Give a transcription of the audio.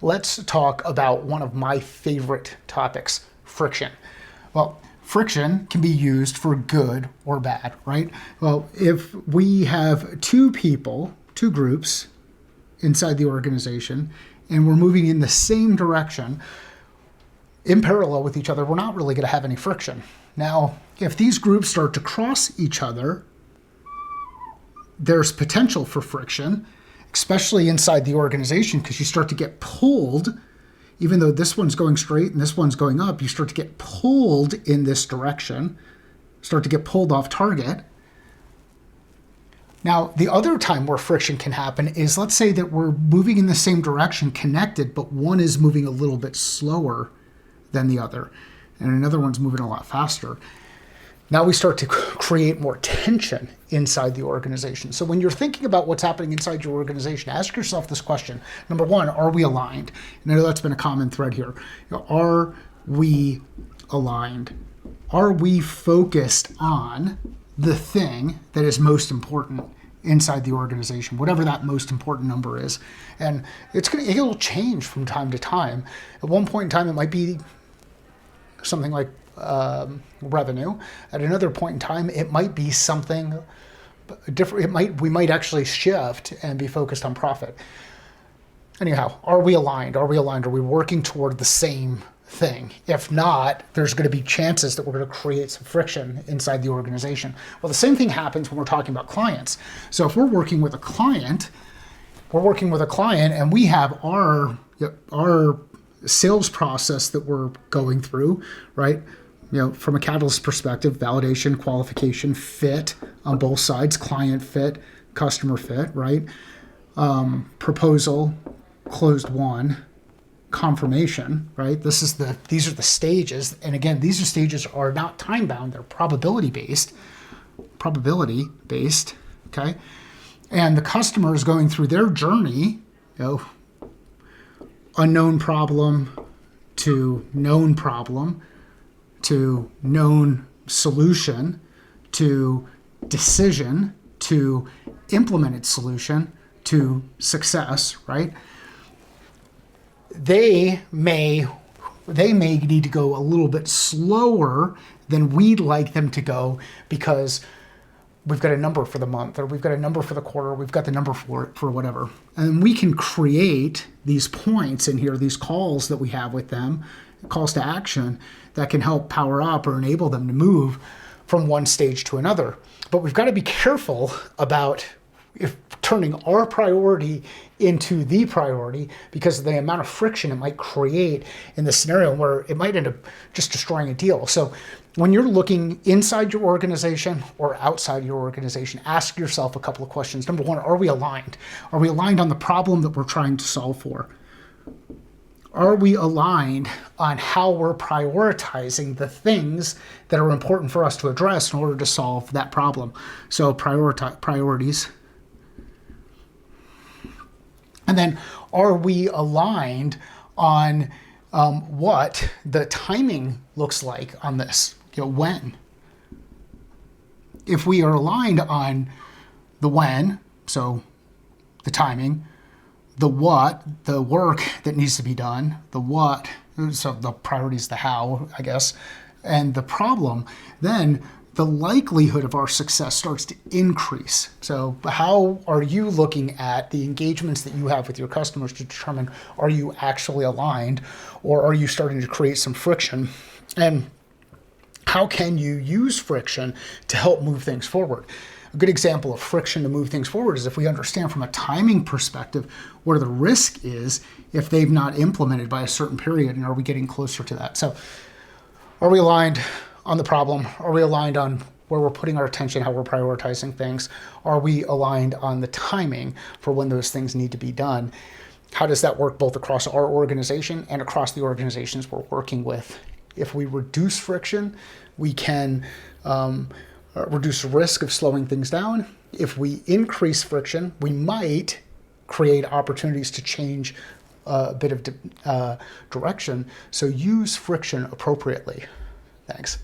Let's talk about one of my favorite topics, friction. Well, friction can be used for good or bad, right? Well, if we have two people, two groups inside the organization, and we're moving in the same direction in parallel with each other, we're not really going to have any friction. Now, if these groups start to cross each other, there's potential for friction, especially inside the organization, because you start to get pulled. Even though this one's going straight and this one's going up, you start to get pulled in this direction, start to get pulled off target. Now, the other time where friction can happen is, let's say that we're moving in the same direction, connected, but one is moving a little bit slower than the other, and another one's moving a lot faster. Now we start to create more tension inside the organization. So when you're thinking about what's happening inside your organization, ask yourself this question. Number one, are we aligned? And I know that's been a common thread here. Are we aligned? Are we focused on the thing that is most important inside the organization, whatever that most important number is? And it'll change from time to time. At one point in time, it might be something like revenue. At another point in time, it might be something different. We might actually shift and be focused on profit. Anyhow, are we aligned? Are we aligned? Are we working toward the same thing? If not, there's going to be chances that we're going to create some friction inside the organization. Well, the same thing happens when we're talking about clients. So if we're working with a client, and we have our sales process that we're going through, right? From a Catalyst perspective, validation, qualification, fit on both sides, client fit, customer fit, right? Proposal, closed won, confirmation, right? These are the stages. And again, these stages are not time bound, they're probability based, okay? And the customer is going through their journey, unknown problem to known problem, to known solution, to decision, to implemented solution, to success, right? They may need to go a little bit slower than we'd like them to go, because we've got a number for the month, or we've got a number for the quarter, we've got the number for whatever. And we can create these points in here, these calls that we have with them, calls to action, that can help power up or enable them to move from one stage to another. But we've got to be careful about turning our priority into the priority, because of the amount of friction it might create in the scenario where it might end up just destroying a deal. So when you're looking inside your organization or outside your organization, ask yourself a couple of questions. Number one, are we aligned? Are we aligned on the problem that we're trying to solve for? Are we aligned on how we're prioritizing the things that are important for us to address in order to solve that problem? So priorities. And then, are we aligned on what the timing looks like on this? When? If we are aligned on the when, so the timing, the what, the work that needs to be done, the what, so the priorities, the how, I guess, and the problem, then the likelihood of our success starts to increase. So how are you looking at the engagements that you have with your customers to determine, are you actually aligned, or are you starting to create some friction? And how can you use friction to help move things forward? A good example of friction to move things forward is if we understand from a timing perspective where the risk is if they've not implemented by a certain period, and are we getting closer to that? So are we aligned on the problem? Are we aligned on where we're putting our attention, how we're prioritizing things? Are we aligned on the timing for when those things need to be done? How does that work both across our organization and across the organizations we're working with? If we reduce friction, we can reduce the risk of slowing things down. If we increase friction, we might create opportunities to change a bit of direction. So use friction appropriately. Thanks.